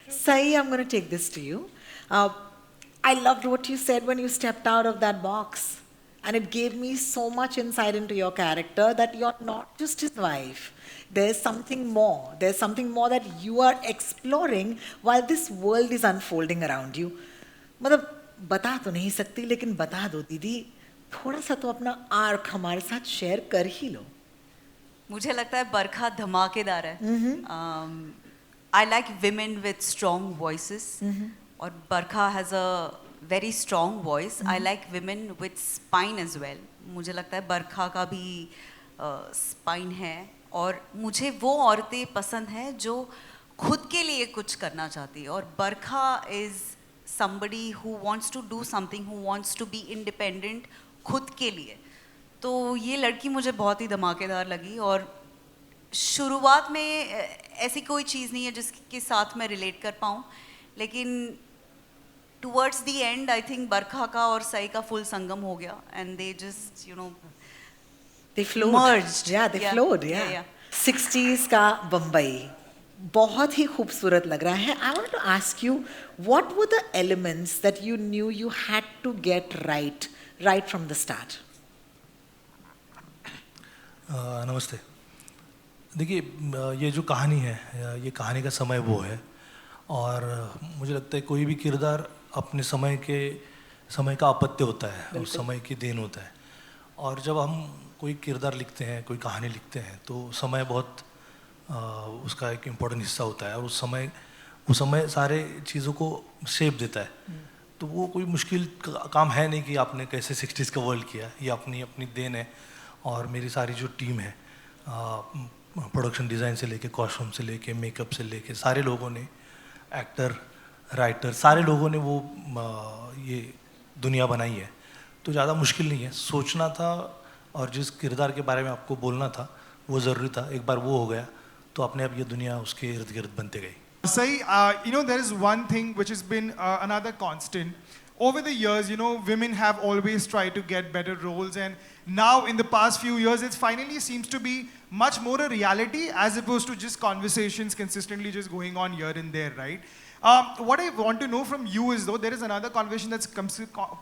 Sai, I'm going to take this to you. Uh, I loved what you said when you stepped out of that box. And it gave me so much insight into your character that you're not just his wife. There's something more. There's something more that you are exploring while this world is unfolding around you. मतलब बता तो नहीं सकती लेकिन बता दो दीदी थोड़ा सा तो अपना आर्क हमारे साथ शेयर कर ही लो मुझे लगता है बरखा धमाकेदार है I like women with strong voices और Barkha has a very strong voice I like women with spine as well मुझे लगता है बरखा का भी स्पाइन है और मुझे वो औरतें पसंद हैं जो खुद के लिए कुछ करना चाहती है और बरखा is somebody who wants to do something, who wants to be independent खुद के लिए तो ये लड़की मुझे बहुत ही धमाकेदार लगी और शुरुआत में ऐसी कोई चीज़ नहीं है जिसके साथ मैं रिलेट कर पाऊँ लेकिन towards the end I think Barkha का और सई का फुल संगम हो गया and they just they flowed merged they flowed 60s का बम्बई बहुत ही खूबसूरत लग रहा है I want to ask you what were the elements that you knew you had to get right from the start नमस्ते देखिए ये जो कहानी है ये कहानी का समय वो है और मुझे लगता है कोई भी किरदार अपने समय का अपत्य होता है और समय की देन होता है और जब हम कोई किरदार लिखते हैं कोई कहानी लिखते हैं तो समय बहुत उसका एक इम्पोर्टेंट हिस्सा होता है और उस समय सारे चीज़ों को शेप देता है तो वो कोई मुश्किल काम है नहीं कि आपने कैसे 60s का वर्ल्ड किया ये अपनी देन है और मेरी सारी जो टीम है प्रोडक्शन डिज़ाइन से लेके कॉस्ट्यूम से लेके मेकअप से लेके सारे लोगों ने एक्टर राइटर सारे लोगों ने वो ये दुनिया बनाई है तो ज़्यादा मुश्किल नहीं है सोचना था और जिस किरदार के बारे में आपको बोलना था वो ज़रूरी था एक बार वो हो गया तो अपने आप ये दुनिया उसके इर्द गिर्द बनते गई Sai, there is one thing which has been another constant. Over the years, women have always tried to get better roles, and now in the past few years, it finally seems to be much more a reality as opposed to just conversations consistently just going on here and there, right? What I want to know from you is, though, there is another conversation that's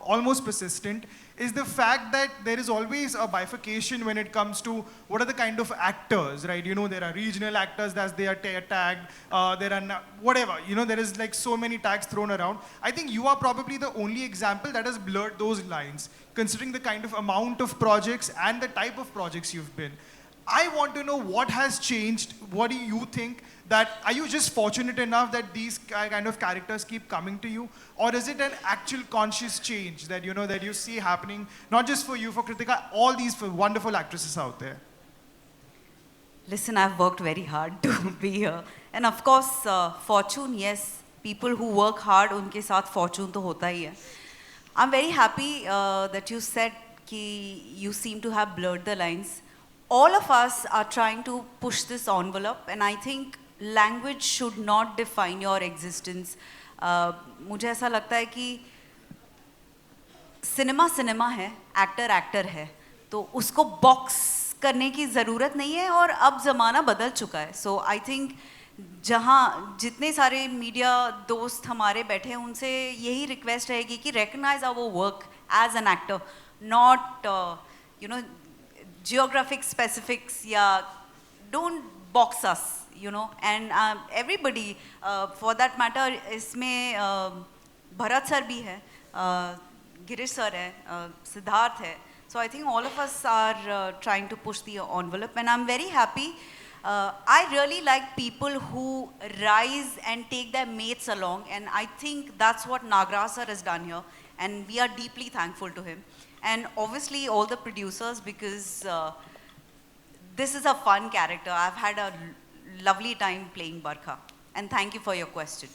almost persistent, is the fact that there is always a bifurcation when it comes to what are the kind of actors, right? There are regional actors as they are tagged, there are whatever, there is like so many tags thrown around. I think you are probably the only example that has blurred those lines, considering the kind of amount of projects and the type of projects you've been. I want to know what has changed. What do you think? That are you just fortunate enough that these kind of characters keep coming to you, or is it an actual conscious change that that you see happening not just for you, for Kritika, all these wonderful actresses out there? Listen, I've worked very hard to be here, and of course, fortune. Yes, people who work hard, उनके साथ fortune तो होता ही है. I'm very happy that you said कि you seem to have blurred the lines. All of us are trying to push this envelope, and I think language should not define your existence. मुझे ऐसा लगता है कि cinema है, actor है, तो उसको बॉक्स करने की ज़रूरत नहीं है और अब ज़माना बदल चुका है. सो आई थिंक जहाँ जितने सारे मीडिया दोस्त हमारे बैठे हैं उनसे यही रिक्वेस्ट रहेगी कि recognize our work as an actor, not geographic specifics, yeah, don't box us, and everybody, for that matter, इसमें भरत सर भी है, गिरीश सर है, सिद्धार्थ है, so I think all of us are trying to push the envelope, and I'm very happy. I really like people who rise and take their mates along, and I think that's what Nagraj sir has done here, and we are deeply thankful to him. And obviously all the producers, because this is a fun character. I've had a lovely time playing Barkha. And thank you for your question.